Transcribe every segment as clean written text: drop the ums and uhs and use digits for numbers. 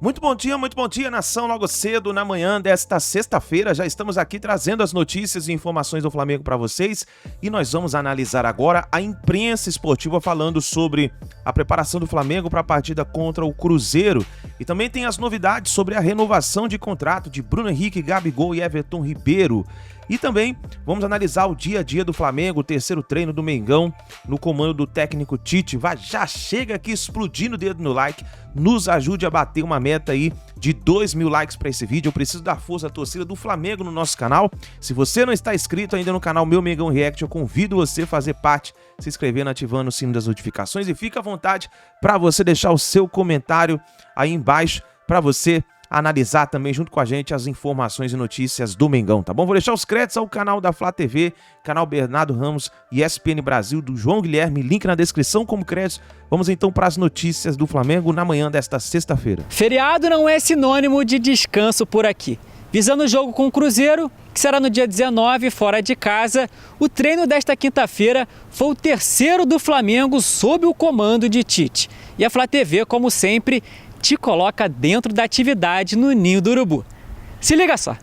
Muito bom dia, nação. Logo cedo, na manhã desta sexta-feira, já estamos aqui trazendo as notícias e informações do Flamengo para vocês. E nós vamos analisar agora a imprensa esportiva falando sobre a preparação do Flamengo para a partida contra o Cruzeiro. E também tem as novidades sobre a renovação de contrato de Bruno Henrique, Gabigol e Everton Ribeiro. E também vamos analisar o dia a dia do Flamengo, o terceiro treino do Mengão, no comando do técnico Tite. Já chega aqui explodindo o dedo no like, nos ajude a bater uma meta aí de 2.000 likes para esse vídeo. Eu preciso da força da torcida do Flamengo no nosso canal. Se você não está inscrito ainda no canal Meu Mengão React, eu convido você a fazer parte, se inscrevendo, ativando o sino das notificações e fica à vontade para você deixar o seu comentário aí embaixo para você analisar também junto com a gente as informações e notícias do Mengão, tá bom? Vou deixar os créditos ao canal da Flá TV, canal Bernardo Ramos e ESPN Brasil do João Guilherme, link na descrição como créditos. Vamos então para as notícias do Flamengo na manhã desta sexta-feira. Feriado não é sinônimo de descanso por aqui. Visando o jogo com o Cruzeiro, que será no dia 19, fora de casa, o treino desta quinta-feira foi o terceiro do Flamengo sob o comando de Tite. E a Flá TV, como sempre, te coloca dentro da atividade no Ninho do Urubu. Se liga só!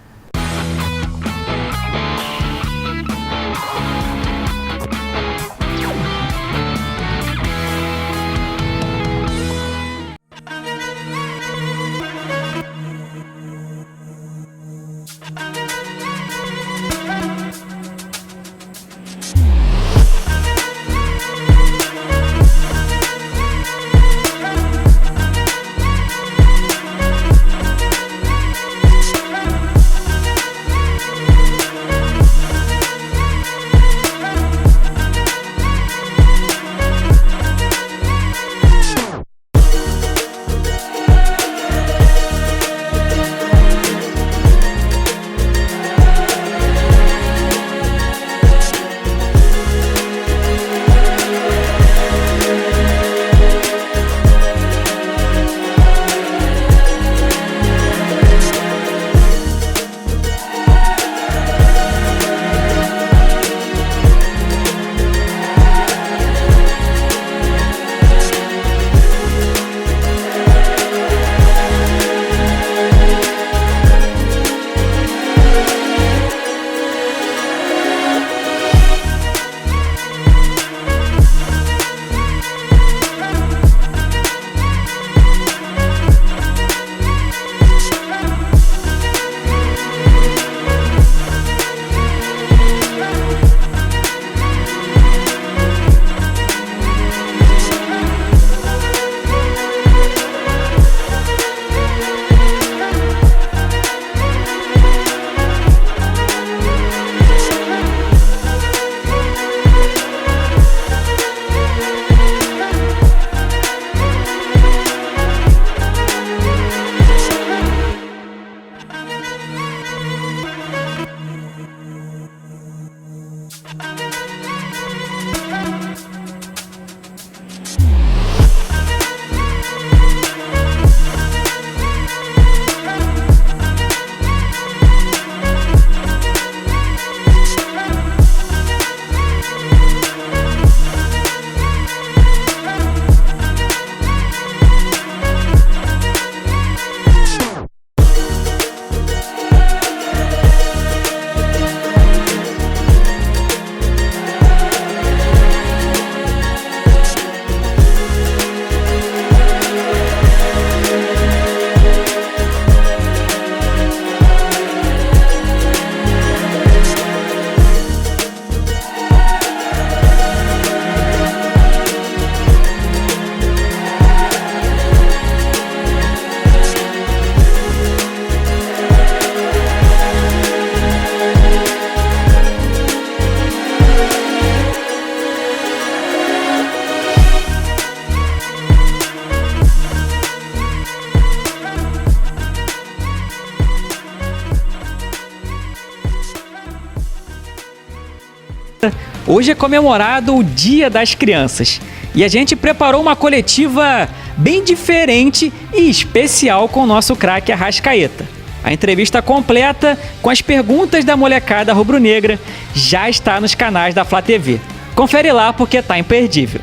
Hoje é comemorado o Dia das Crianças e a gente preparou uma coletiva bem diferente e especial com o nosso craque Arrascaeta. A entrevista completa com as perguntas da molecada rubro-negra já está nos canais da Flá TV. Confere lá porque tá imperdível.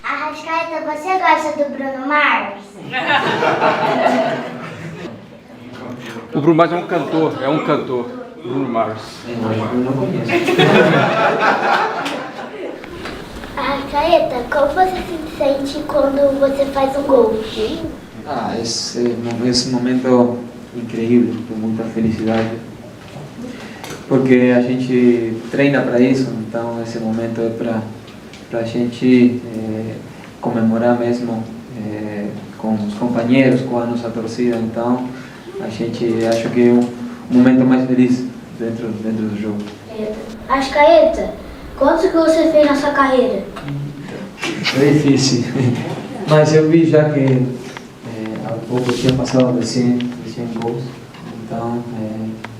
Arrascaeta, você gosta do Bruno Mars? O Bruno Mars é um cantor, Bruno Mars. Não conheço. Arrascaeta, como você se sente quando você faz um gol? Esse momento incrível, com muita felicidade, porque a gente treina para isso, então esse momento é para a gente comemorar mesmo com os companheiros, com a nossa torcida, então a gente acha que é um momento mais feliz dentro do jogo. Arrascaeta, quantos que você fez na sua carreira? É difícil, mas eu vi já que há pouco tinha passado de 100 gols, então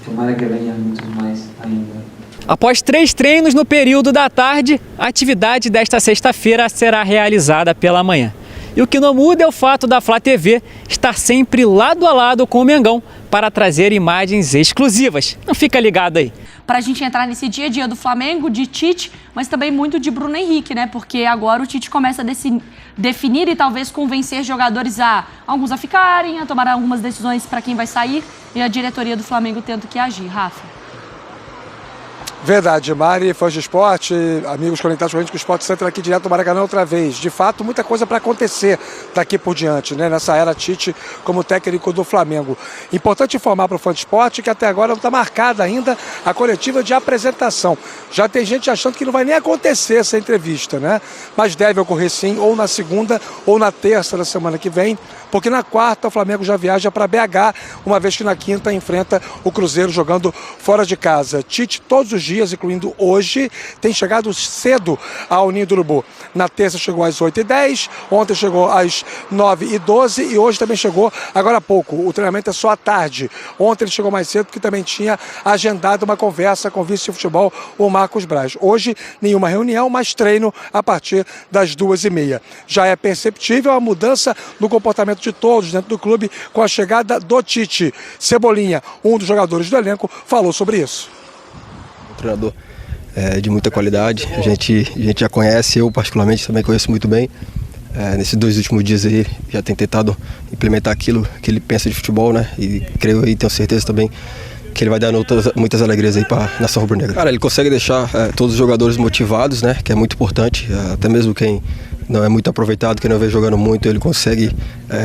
tomara que venha muitos mais ainda. Após 3 treinos no período da tarde, a atividade desta sexta-feira será realizada pela manhã. E o que não muda é o fato da Flá TV estar sempre lado a lado com o Mengão para trazer imagens exclusivas. Não fica ligado aí. Para a gente entrar nesse dia a dia do Flamengo, de Tite, mas também muito de Bruno Henrique, né? Porque agora o Tite começa a definir e talvez convencer jogadores alguns a ficarem, a tomar algumas decisões para quem vai sair, e a diretoria do Flamengo tendo que agir. Rafa. Verdade, Mari, fãs de esporte, amigos conectados com a gente com o Sport Center aqui direto do Maracanã outra vez. De fato, muita coisa para acontecer daqui por diante, né? Nessa era Tite como técnico do Flamengo. Importante informar para o fã de esporte que até agora não está marcada ainda a coletiva de apresentação. Já tem gente achando que não vai nem acontecer essa entrevista, né? Mas deve ocorrer sim, ou na segunda ou na terça da semana que vem, porque na quarta o Flamengo já viaja para BH, uma vez que na quinta enfrenta o Cruzeiro jogando fora de casa. Tite, todos os dias, incluindo hoje, tem chegado cedo ao Ninho do Urubu. Na terça chegou às 8h10, ontem chegou às 9h12 e hoje também chegou agora há pouco. O treinamento é só à tarde. Ontem ele chegou mais cedo porque também tinha agendado uma conversa com o vice de futebol, o Marcos Braz. Hoje, nenhuma reunião, mas treino a partir das 2h30. Já é perceptível a mudança no comportamento de todos dentro do clube com a chegada do Tite. Cebolinha, um dos jogadores do elenco, falou sobre isso. Um treinador de muita qualidade, a gente já conhece, eu particularmente também conheço muito bem. Nesses 2 últimos dias aí já tem tentado implementar aquilo que ele pensa de futebol, né? E creio e tenho certeza também que ele vai dar muitas alegrias aí para a nação rubro-negra. Cara, ele consegue deixar todos os jogadores motivados, né? Que é muito importante, até mesmo quem não é muito aproveitado, quem não vem jogando muito, ele consegue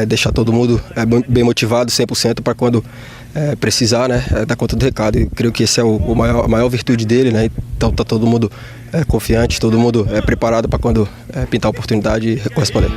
deixar todo mundo bem motivado 100% para quando precisar, né, dar conta do recado. E creio que essa é a maior virtude dele, né? Então tá todo mundo confiante, todo mundo preparado para quando pintar a oportunidade corresponder.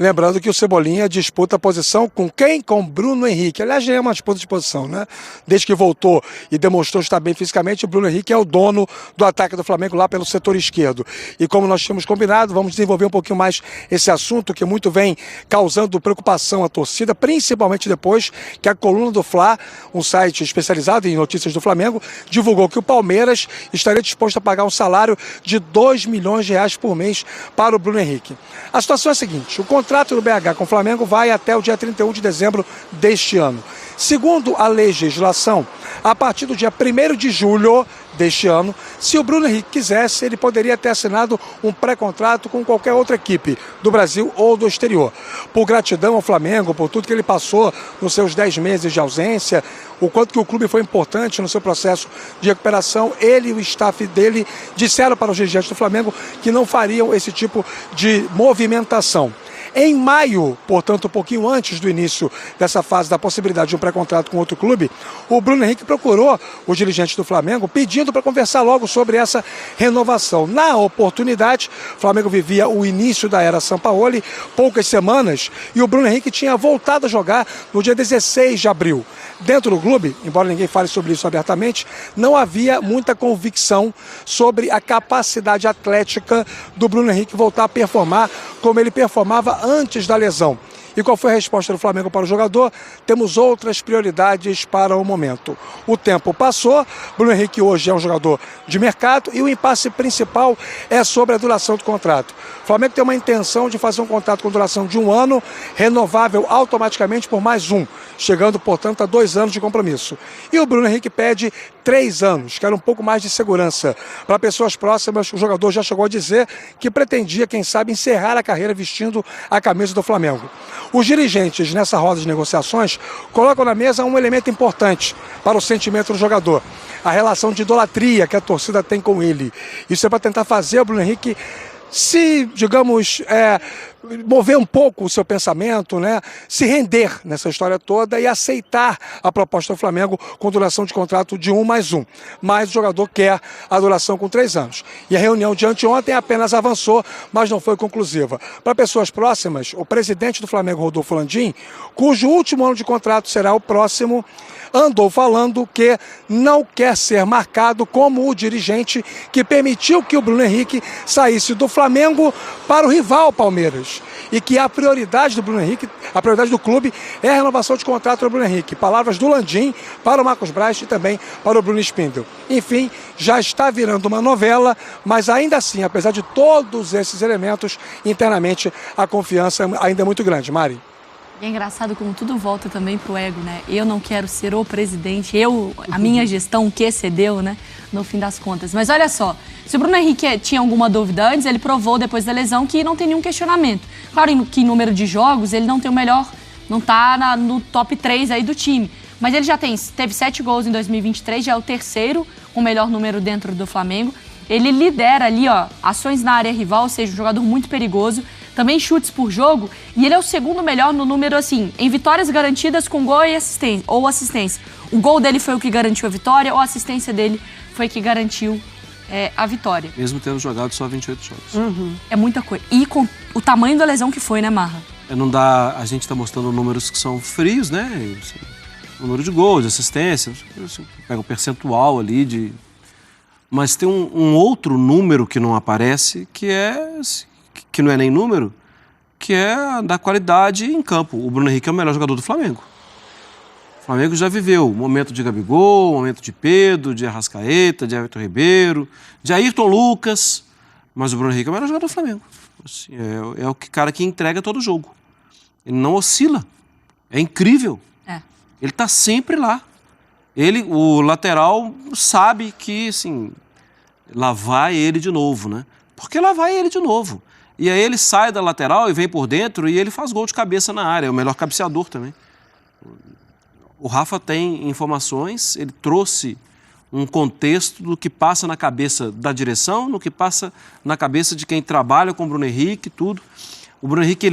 Lembrando que o Cebolinha disputa a posição com quem? Com Bruno Henrique. Aliás, já é uma disputa de posição, né? Desde que voltou e demonstrou estar bem fisicamente, o Bruno Henrique é o dono do ataque do Flamengo lá pelo setor esquerdo. E como nós tínhamos combinado, vamos desenvolver um pouquinho mais esse assunto que muito vem causando preocupação à torcida, principalmente depois que a coluna do Fla, um site especializado em notícias do Flamengo, divulgou que o Palmeiras estaria disposto a pagar um salário de R$2 milhões por mês para o Bruno Henrique. A situação é a seguinte: o contrato do BH com o Flamengo vai até o dia 31 de dezembro deste ano. Segundo a legislação, a partir do dia 1º de julho deste ano, se o Bruno Henrique quisesse, ele poderia ter assinado um pré-contrato com qualquer outra equipe do Brasil ou do exterior. Por gratidão ao Flamengo, por tudo que ele passou nos seus 10 meses de ausência, o quanto que o clube foi importante no seu processo de recuperação, ele e o staff dele disseram para os dirigentes do Flamengo que não fariam esse tipo de movimentação. Em maio, portanto, um pouquinho antes do início dessa fase da possibilidade de um pré-contrato com outro clube, o Bruno Henrique procurou os dirigentes do Flamengo pedindo para conversar logo sobre essa renovação. Na oportunidade, o Flamengo vivia o início da era Sampaoli, poucas semanas, e o Bruno Henrique tinha voltado a jogar no dia 16 de abril. Dentro do clube, embora ninguém fale sobre isso abertamente, não havia muita convicção sobre a capacidade atlética do Bruno Henrique voltar a performar como ele performava antes da lesão. E qual foi a resposta do Flamengo para o jogador? Temos outras prioridades para o momento. O tempo passou, Bruno Henrique hoje é um jogador de mercado e o impasse principal é sobre a duração do contrato. O Flamengo tem uma intenção de fazer um contrato com duração de 1 ano, renovável automaticamente por mais 1, chegando, portanto, a 2 anos de compromisso. E o Bruno Henrique pede 3 anos, quero um pouco mais de segurança. Para pessoas próximas, o jogador já chegou a dizer que pretendia, quem sabe, encerrar a carreira vestindo a camisa do Flamengo. Os dirigentes, nessa roda de negociações, colocam na mesa um elemento importante para o sentimento do jogador: a relação de idolatria que a torcida tem com ele. Isso é para tentar fazer o Bruno Henrique se, digamos, mover um pouco o seu pensamento, né? Se render nessa história toda e aceitar a proposta do Flamengo com duração de contrato de 1+1. Mas o jogador quer a duração com 3 anos. E a reunião de anteontem apenas avançou, mas não foi conclusiva. Para pessoas próximas, o presidente do Flamengo, Rodolfo Landim, cujo último ano de contrato será o próximo, andou falando que não quer ser marcado como o dirigente que permitiu que o Bruno Henrique saísse do Flamengo para o rival Palmeiras. E que a prioridade do Bruno Henrique, a prioridade do clube é a renovação de contrato do Bruno Henrique. Palavras do Landim para o Marcos Braz e também para o Bruno Spindel. Enfim, já está virando uma novela, mas ainda assim, apesar de todos esses elementos, internamente a confiança ainda é muito grande. Mari? E é engraçado como tudo volta também pro ego, né? Eu não quero ser o presidente, a minha gestão, o que excedeu, né? No fim das contas. Mas olha só, se o Bruno Henrique tinha alguma dúvida antes, ele provou depois da lesão que não tem nenhum questionamento. Claro que em número de jogos ele não tem o melhor, não tá no top 3 aí do time. Mas ele já teve 7 gols em 2023, já é o terceiro com o melhor número dentro do Flamengo. Ele lidera ali, ó, ações na área rival, ou seja, um jogador muito perigoso. Também chutes por jogo, e ele é o segundo melhor no número, assim, em vitórias garantidas com gol e assistência. O gol dele foi o que garantiu a vitória, ou a assistência dele foi que garantiu a vitória. Mesmo tendo jogado só 28 jogos. É muita coisa. E com o tamanho da lesão que foi, né, Marra? Não dá, a gente tá mostrando números que são frios, né? Assim, número de gols, de assistência, assim, pega o percentual ali de... Mas tem um outro número que não aparece, que não é nem número, que é da qualidade em campo. O Bruno Henrique é o melhor jogador do Flamengo. O Flamengo já viveu o momento de Gabigol, o momento de Pedro, de Arrascaeta, de Everton Ribeiro, de Ayrton Lucas, mas o Bruno Henrique é o melhor jogador do Flamengo. Assim, é o cara que entrega todo o jogo. Ele não oscila. É incrível. Ele está sempre lá. O lateral, sabe que, assim, lá vai ele de novo, né? Porque lá vai ele de novo. E aí ele sai da lateral e vem por dentro e ele faz gol de cabeça na área. É o melhor cabeceador também. O Rafa tem informações, ele trouxe um contexto do que passa na cabeça da direção, no que passa na cabeça de quem trabalha com o Bruno Henrique, tudo. O Bruno Henrique,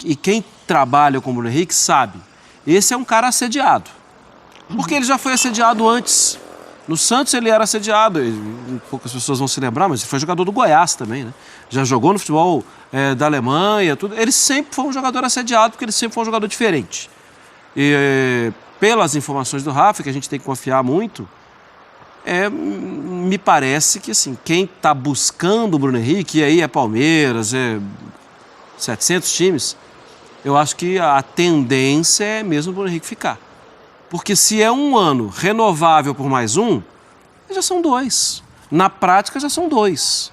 e quem trabalha com o Bruno Henrique sabe, esse é um cara assediado. Porque ele já foi assediado antes. No Santos ele era assediado, poucas pessoas vão se lembrar, mas ele foi jogador do Goiás também, né? Já jogou no futebol da Alemanha, tudo. Ele sempre foi um jogador assediado, porque ele sempre foi um jogador diferente. E pelas informações do Rafa, que a gente tem que confiar muito, me parece que, assim, quem está buscando o Bruno Henrique, e aí é Palmeiras, 700 times, eu acho que a tendência é mesmo o Bruno Henrique ficar. Porque se é um ano renovável por mais um, já são 2. Na prática, já são 2.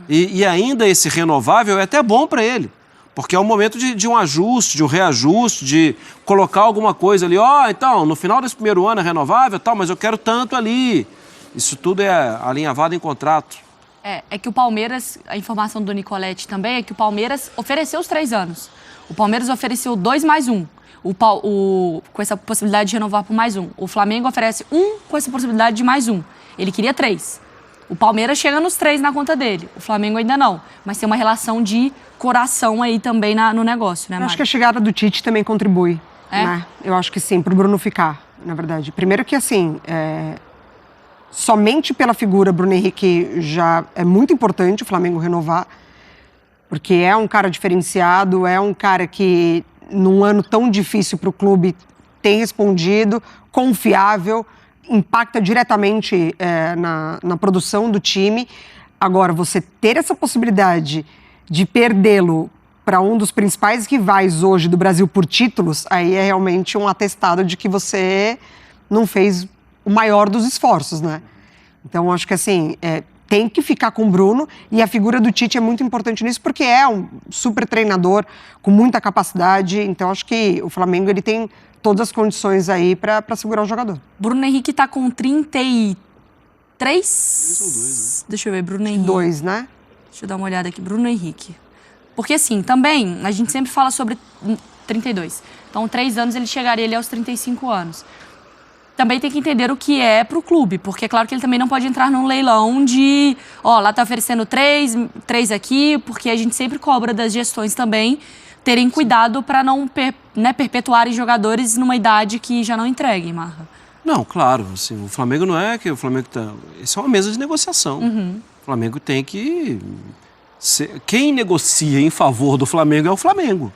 E ainda esse renovável é até bom para ele. Porque é um momento de um ajuste, de um reajuste, de colocar alguma coisa ali. Então, no final desse primeiro ano é renovável, tal, mas eu quero tanto ali. Isso tudo é alinhavado em contrato. É que o Palmeiras, a informação do Nicoletti também, é que o Palmeiras ofereceu os 3 anos. O Palmeiras ofereceu 2+1. Com essa possibilidade de renovar por mais 1. O Flamengo oferece 1 com essa possibilidade de mais 1. Ele queria 3. O Palmeiras chega nos 3 na conta dele. O Flamengo ainda não. Mas tem uma relação de coração aí também no negócio, né, Mari? Eu acho que a chegada do Tite também contribui. Né? Eu acho que sim, pro Bruno ficar, na verdade. Primeiro que, assim, somente pela figura Bruno Henrique já é muito importante o Flamengo renovar. Porque é um cara diferenciado, é um cara que, num ano tão difícil para o clube, tem respondido, confiável, impacta diretamente na produção do time. Agora, você ter essa possibilidade de perdê-lo para um dos principais rivais hoje do Brasil por títulos, aí é realmente um atestado de que você não fez o maior dos esforços, né? Então, acho que assim, tem que ficar com o Bruno, e a figura do Tite é muito importante nisso, porque é um super treinador com muita capacidade. Então acho que o Flamengo ele tem todas as condições aí para segurar o jogador. Bruno Henrique está com 33 3 ou 2, né? Deixa eu ver, Bruno Henrique. 2, né? Deixa eu dar uma olhada aqui, Bruno Henrique. Porque assim, também, a gente sempre fala sobre 32. Então, 3 anos ele chegaria ali aos 35 anos. Também tem que entender o que é pro clube, porque é claro que ele também não pode entrar num leilão de, lá tá oferecendo 3 aqui, porque a gente sempre cobra das gestões também terem cuidado para não perpetuarem jogadores numa idade que já não entreguem, Marra. Não, claro, assim, o Flamengo não é que o Flamengo tá... Isso é uma mesa de negociação. Uhum. O Flamengo tem que... Quem negocia em favor do Flamengo é o Flamengo.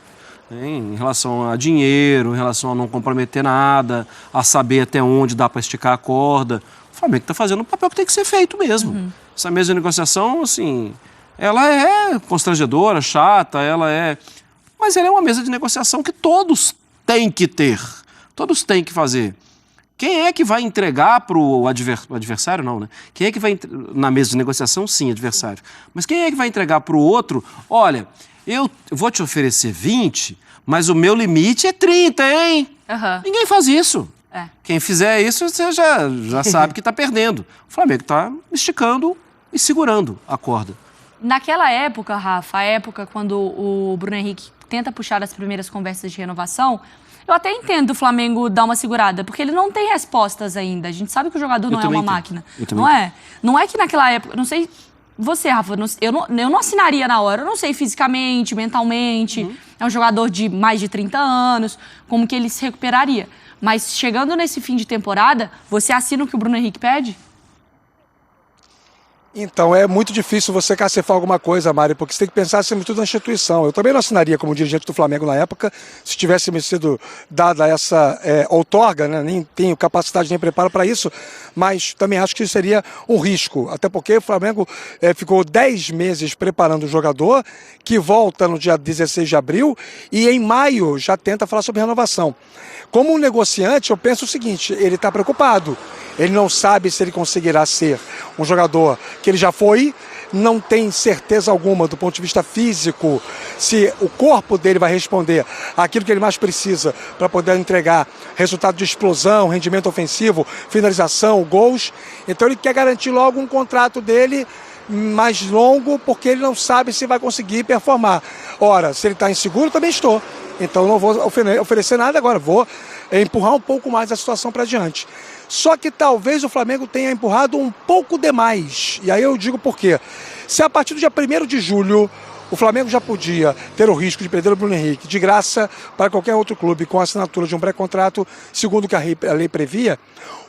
Em relação a dinheiro, em relação a não comprometer nada, a saber até onde dá para esticar a corda. O Flamengo está fazendo o papel que tem que ser feito mesmo. Uhum. Essa mesa de negociação, assim, ela é constrangedora, chata, mas ela é uma mesa de negociação que todos têm que ter. Todos têm que fazer. Quem é que vai entregar para o adversário? Não, né? Quem é que vai... Na mesa de negociação, sim, adversário. Mas quem é que vai entregar para o outro? Olha, eu vou te oferecer 20, mas o meu limite é 30, hein? Uhum. Ninguém faz isso. É. Quem fizer isso, você já sabe que está perdendo. O Flamengo está esticando e segurando a corda. Naquela época, Rafa, a época quando o Bruno Henrique tenta puxar as primeiras conversas de renovação, eu até entendo o Flamengo dar uma segurada, porque ele não tem respostas ainda. A gente sabe que o jogador não é uma máquina. Não é? Não é que naquela época... Não sei você, Rafa, eu não assinaria na hora. Eu não sei fisicamente, mentalmente. Uhum. É um jogador de mais de 30 anos. Como que ele se recuperaria? Mas chegando nesse fim de temporada, você assina o que o Bruno Henrique pede? Então, é muito difícil você cacifar alguma coisa, Mari, porque você tem que pensar acima de tudo na instituição. Eu também não assinaria como dirigente do Flamengo na época, se tivesse me sido dada essa outorga, né? Nem tenho capacidade nem preparo para isso, mas também acho que seria um risco, até porque o Flamengo ficou 10 meses preparando o jogador, que volta no dia 16 de abril, e em maio já tenta falar sobre renovação. Como um negociante, eu penso o seguinte, ele está preocupado. Ele não sabe se ele conseguirá ser um jogador que ele já foi, não tem certeza alguma do ponto de vista físico, se o corpo dele vai responder àquilo que ele mais precisa para poder entregar resultado de explosão, rendimento ofensivo, finalização, gols. Então ele quer garantir logo um contrato dele mais longo, porque ele não sabe se vai conseguir performar. Ora, se ele está inseguro, também estou. Então não vou oferecer nada agora, vou empurrar um pouco mais a situação para diante. Só que talvez o Flamengo tenha empurrado um pouco demais. E aí eu digo por quê. Se a partir do dia 1º de julho o Flamengo já podia ter o risco de perder o Bruno Henrique de graça para qualquer outro clube com a assinatura de um pré-contrato, segundo o que a lei previa,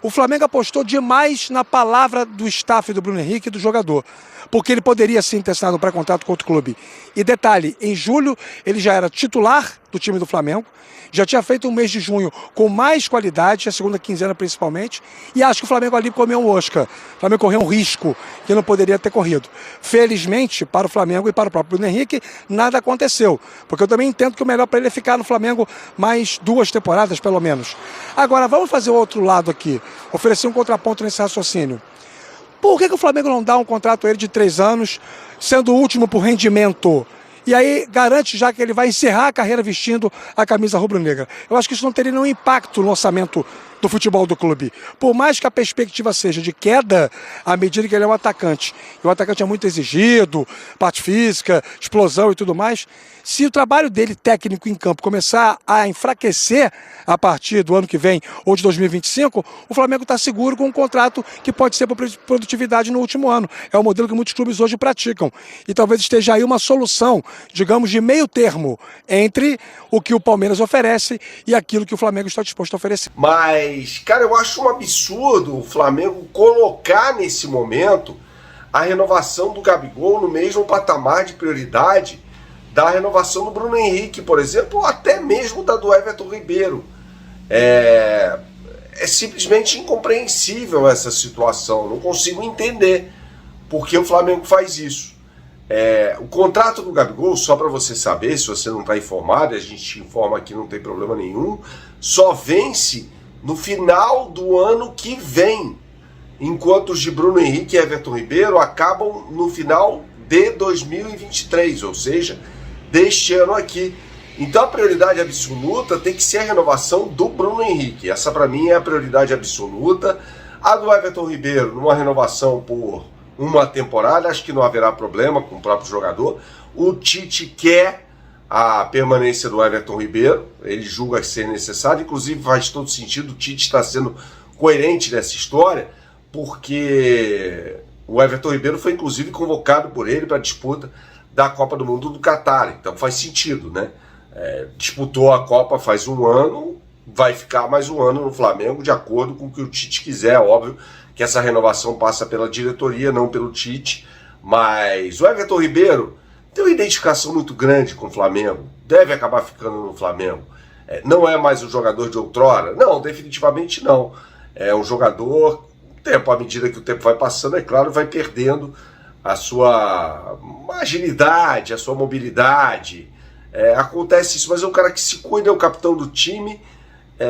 o Flamengo apostou demais na palavra do staff do Bruno Henrique e do jogador. Porque ele poderia sim ter assinado um pré-contrato com outro clube. E detalhe, em julho ele já era titular do time do Flamengo, já tinha feito um mês de junho com mais qualidade, a segunda quinzena principalmente, e acho que o Flamengo ali comeu um osca. O Flamengo correu um risco que não poderia ter corrido. Felizmente, para o Flamengo e para o próprio Bruno Henrique, nada aconteceu, porque eu também entendo que o melhor para ele é ficar no Flamengo mais 2 temporadas, pelo menos. Agora, vamos fazer o outro lado aqui, oferecer um contraponto nesse raciocínio. Por que o Flamengo não dá um contrato a ele de 3 anos, sendo o último por rendimento? E aí garante já que ele vai encerrar a carreira vestindo a camisa rubro-negra. Eu acho que isso não teria nenhum impacto no orçamento do futebol do clube. Por mais que a perspectiva seja de queda, à medida que ele é um atacante, e o atacante é muito exigido, parte física, explosão e tudo mais, se o trabalho dele técnico em campo começar a enfraquecer a partir do ano que vem ou de 2025, o Flamengo está seguro com um contrato que pode ser por produtividade no último ano. É o modelo que muitos clubes hoje praticam. E talvez esteja aí uma solução, digamos, de meio termo entre o que o Palmeiras oferece e aquilo que o Flamengo está disposto a oferecer. Mas, cara, eu acho um absurdo o Flamengo colocar nesse momento a renovação do Gabigol no mesmo patamar de prioridade da renovação do Bruno Henrique, por exemplo, ou até mesmo da do Everton Ribeiro. É simplesmente incompreensível essa situação. Não consigo entender por que o Flamengo faz isso. O contrato do Gabigol, só para você saber, se você não está informado, a gente te informa aqui, não tem problema nenhum, só vence no final do ano que vem, enquanto os de Bruno Henrique e Everton Ribeiro acabam no final de 2023, ou seja, deste ano aqui. Então a prioridade absoluta tem que ser a renovação do Bruno Henrique. Essa para mim é a prioridade absoluta. A do Everton Ribeiro, numa renovação por uma temporada, acho que não haverá problema com o próprio jogador. O Tite quer a permanência do Everton Ribeiro, ele julga ser necessário, inclusive faz todo sentido, o Tite está sendo coerente nessa história, porque o Everton Ribeiro foi inclusive convocado por ele para a disputa da Copa do Mundo do Catar, então faz sentido, né? Disputou a Copa faz um ano, vai ficar mais um ano no Flamengo, de acordo com o que o Tite quiser. Óbvio que essa renovação passa pela diretoria, não pelo Tite, mas o Everton Ribeiro tem uma identificação muito grande com o Flamengo, deve acabar ficando no Flamengo. Não é mais o jogador de outrora? Não, definitivamente não. É um jogador, à medida que o tempo vai passando, é claro, vai perdendo a sua agilidade, a sua mobilidade. Acontece isso, mas é um cara que se cuida, é o capitão do time.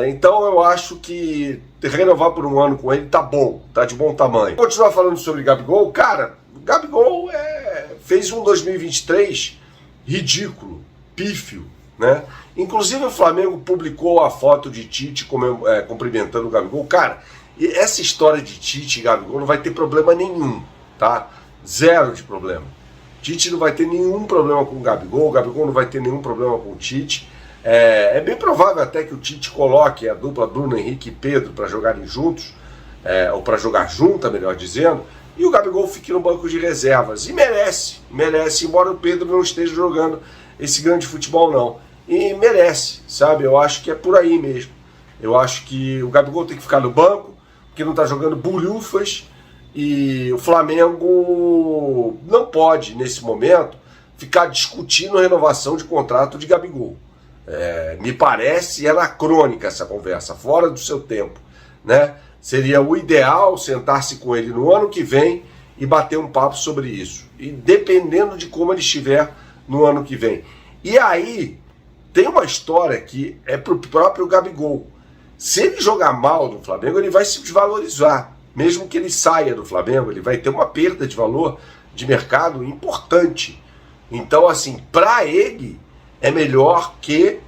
Então eu acho que renovar por um ano com ele tá bom, tá de bom tamanho. Vou continuar falando sobre Gabigol. Cara, o Gabigol fez um 2023 ridículo, pífio, né? Inclusive o Flamengo publicou a foto de Tite cumprimentando o Gabigol. Cara, e essa história de Tite e Gabigol não vai ter problema nenhum, tá? Zero de problema. Tite não vai ter nenhum problema com o Gabigol não vai ter nenhum problema com o Tite. É bem provável até que o Tite coloque a dupla Bruno Henrique e Pedro para jogarem juntos, ou para jogar junta, melhor dizendo, e o Gabigol fique no banco de reservas. E merece, embora o Pedro não esteja jogando esse grande futebol não. E merece, sabe? Eu acho que é por aí mesmo. Eu acho que o Gabigol tem que ficar no banco, porque não está jogando bulhufas, e o Flamengo não pode, nesse momento, ficar discutindo a renovação de contrato de Gabigol. Me parece anacrônica essa conversa, fora do seu tempo, né? Seria o ideal sentar-se com ele no ano que vem e bater um papo sobre isso. E dependendo de como ele estiver no ano que vem. E aí, tem uma história que é pro próprio Gabigol. Se ele jogar mal no Flamengo, ele vai se desvalorizar. Mesmo que ele saia do Flamengo, ele vai ter uma perda de valor de mercado importante. Então, assim, para ele, é melhor que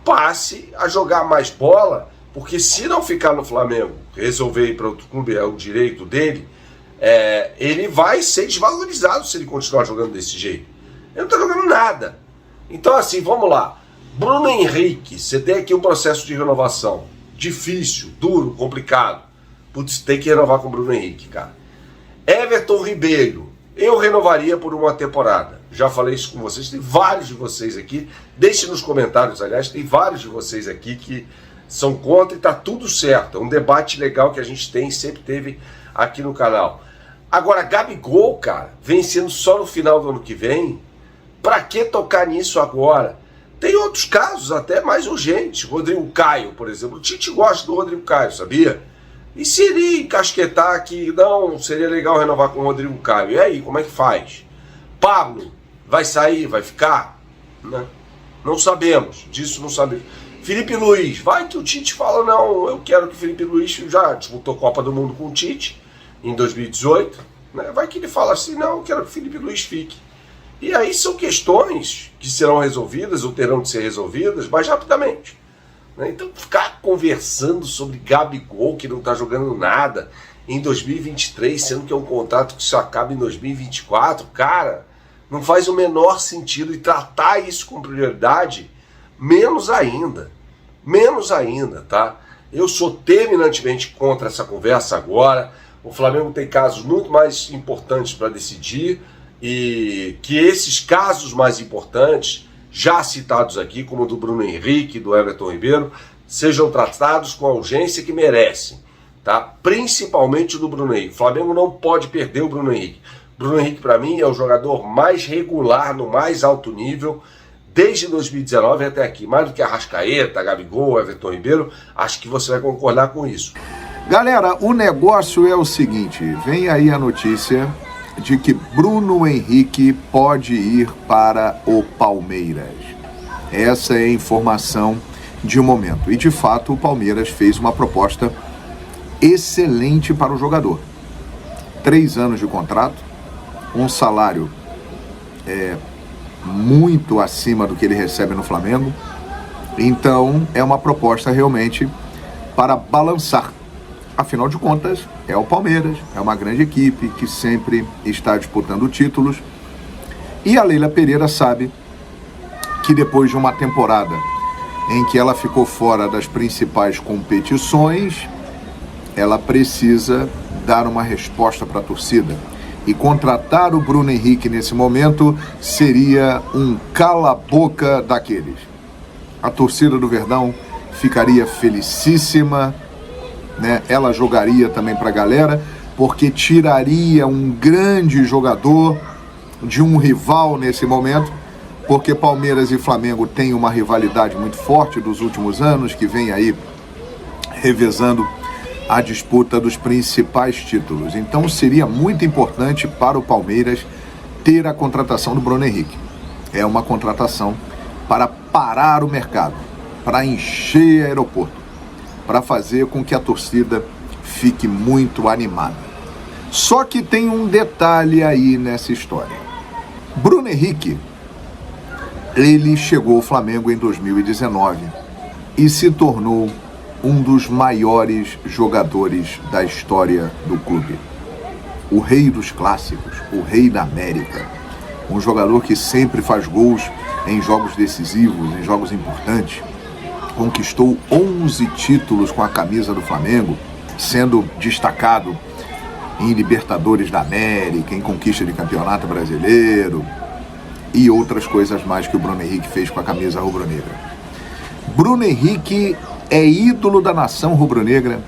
passe a jogar mais bola, porque se não ficar no Flamengo, resolver ir para outro clube, é o direito dele, ele vai ser desvalorizado se ele continuar jogando desse jeito. Ele não está jogando nada. Então, assim, vamos lá. Bruno Henrique, você tem aqui um processo de renovação difícil, duro, complicado. Putz, tem que renovar com o Bruno Henrique, cara. Everton Ribeiro, eu renovaria por uma temporada. Já falei isso com vocês, tem vários de vocês aqui. Deixe nos comentários, aliás, tem vários de vocês aqui que são contra e tá tudo certo. É um debate legal que a gente tem, sempre teve aqui no canal. Agora, Gabigol, cara, vencendo só no final do ano que vem, pra que tocar nisso agora? Tem outros casos até mais urgentes. Rodrigo Caio, por exemplo. O Tite gosta do Rodrigo Caio, sabia? E se ele encasquetar que não, seria legal renovar com o Rodrigo Caio. E aí, como é que faz? Pablo, vai sair, vai ficar? Né? Não sabemos, disso não sabemos. Felipe Luiz, vai que o Tite fala, não, eu quero que o Felipe Luiz já disputou Copa do Mundo com o Tite em 2018. Né? Vai que ele fala assim, não, eu quero que o Felipe Luiz fique. E aí são questões que serão resolvidas ou terão de ser resolvidas mais rapidamente. Então ficar conversando sobre Gabigol, que não está jogando nada em 2023, sendo que é um contrato que só acaba em 2024, cara, não faz o menor sentido. E tratar isso com prioridade, menos ainda, tá? Eu sou terminantemente contra essa conversa agora. O Flamengo tem casos muito mais importantes para decidir, e que esses casos mais importantes, já citados aqui, como o do Bruno Henrique, do Everton Ribeiro, sejam tratados com a urgência que merecem, tá? Principalmente o do Bruno Henrique. O Flamengo não pode perder o Bruno Henrique. Bruno Henrique, para mim, é o jogador mais regular, no mais alto nível, desde 2019 até aqui. Mais do que Arrascaeta, Gabigol, Everton Ribeiro, acho que você vai concordar com isso. Galera, o negócio é o seguinte, vem aí a notícia de que Bruno Henrique pode ir para o Palmeiras. Essa é a informação de um momento. E, de fato, o Palmeiras fez uma proposta excelente para o jogador. 3 anos de contrato, um salário muito acima do que ele recebe no Flamengo. Então, é uma proposta realmente para balançar Afinal de contas, é o Palmeiras, é uma grande equipe que sempre está disputando títulos. E a Leila Pereira sabe que depois de uma temporada em que ela ficou fora das principais competições, ela precisa dar uma resposta para a torcida. E contratar o Bruno Henrique nesse momento seria um cala-boca daqueles. A torcida do Verdão ficaria felicíssima, né? Ela jogaria também para a galera, porque tiraria um grande jogador de um rival nesse momento, porque Palmeiras e Flamengo têm uma rivalidade muito forte dos últimos anos, que vem aí revezando a disputa dos principais títulos. Então seria muito importante para o Palmeiras ter a contratação do Bruno Henrique. É uma contratação para parar o mercado, para encher aeroporto, para fazer com que a torcida fique muito animada. Só que tem um detalhe aí nessa história. Bruno Henrique, ele chegou ao Flamengo em 2019 e se tornou um dos maiores jogadores da história do clube. O rei dos clássicos, o rei da América. Um jogador que sempre faz gols em jogos decisivos, em jogos importantes. Conquistou 11 títulos com a camisa do Flamengo, sendo destacado em Libertadores da América, em conquista de campeonato brasileiro e outras coisas mais que o Bruno Henrique fez com a camisa rubro-negra. Bruno Henrique é ídolo da nação rubro-negra,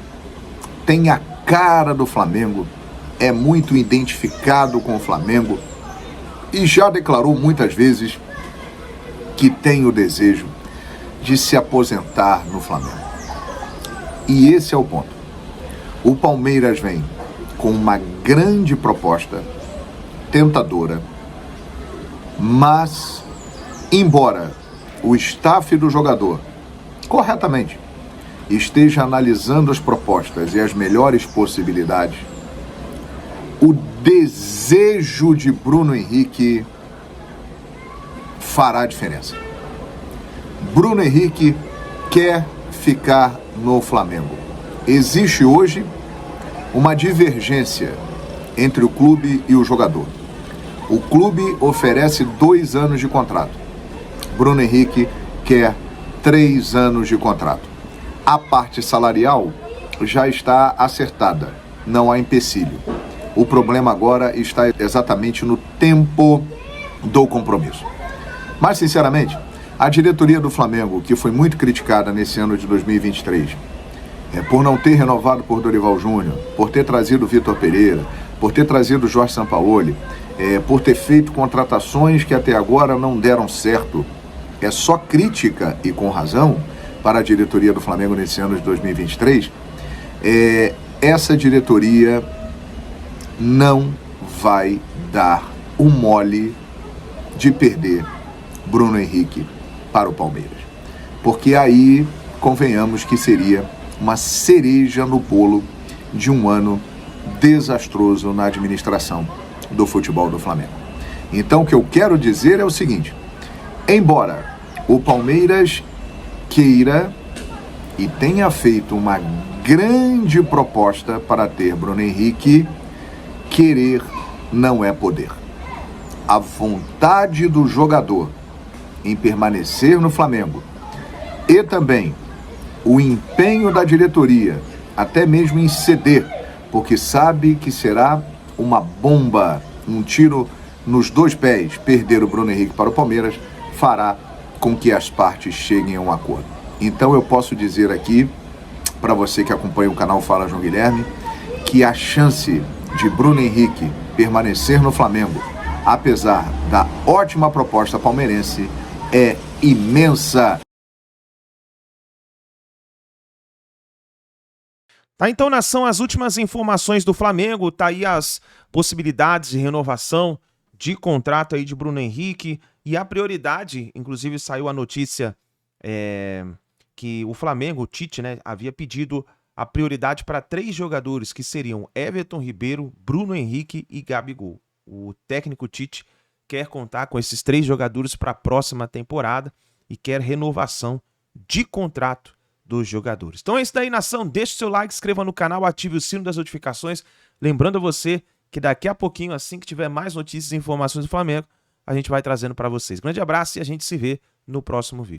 tem a cara do Flamengo, é muito identificado com o Flamengo e já declarou muitas vezes que tem o desejo de se aposentar no Flamengo. E esse é o ponto. O Palmeiras vem com uma grande proposta, tentadora, mas, embora o staff do jogador, corretamente, esteja analisando as propostas e as melhores possibilidades, o desejo de Bruno Henrique fará a diferença. Bruno Henrique quer ficar no Flamengo. Existe hoje uma divergência entre o clube e o jogador. O clube oferece 2 anos de contrato. Bruno Henrique quer 3 anos de contrato. A parte salarial já está acertada, não há empecilho. O problema agora está exatamente no tempo do compromisso. Mas, sinceramente, a diretoria do Flamengo, que foi muito criticada nesse ano de 2023, por não ter renovado por Dorival Júnior, por ter trazido Vitor Pereira, por ter trazido Jorge Sampaoli, por ter feito contratações que até agora não deram certo, é só crítica, e com razão, para a diretoria do Flamengo nesse ano de 2023, essa diretoria não vai dar o mole de perder Bruno Henrique para o Palmeiras. Porque aí, convenhamos que seria uma cereja no bolo de um ano desastroso na administração do futebol do Flamengo. Então, o que eu quero dizer é o seguinte: embora o Palmeiras queira e tenha feito uma grande proposta para ter Bruno Henrique, querer não é poder. A vontade do jogador em permanecer no Flamengo e também o empenho da diretoria, até mesmo em ceder, porque sabe que será uma bomba, um tiro nos 2 pés, perder o Bruno Henrique para o Palmeiras, fará com que as partes cheguem a um acordo. Então eu posso dizer aqui, para você que acompanha o canal Fala João Guilherme, que a chance de Bruno Henrique permanecer no Flamengo, apesar da ótima proposta palmeirense, é imensa. Tá, então, nação, as últimas informações do Flamengo, tá aí as possibilidades de renovação de contrato aí de Bruno Henrique e a prioridade, inclusive saiu a notícia que o Flamengo, o Tite, né, havia pedido a prioridade para 3 jogadores, que seriam Everton Ribeiro, Bruno Henrique e Gabigol. O técnico Tite quer contar com esses 3 jogadores para a próxima temporada e quer renovação de contrato dos jogadores. Então é isso daí, nação. Deixe o seu like, inscreva no canal, ative o sino das notificações. Lembrando a você que daqui a pouquinho, assim que tiver mais notícias e informações do Flamengo, a gente vai trazendo para vocês. Grande abraço e a gente se vê no próximo vídeo.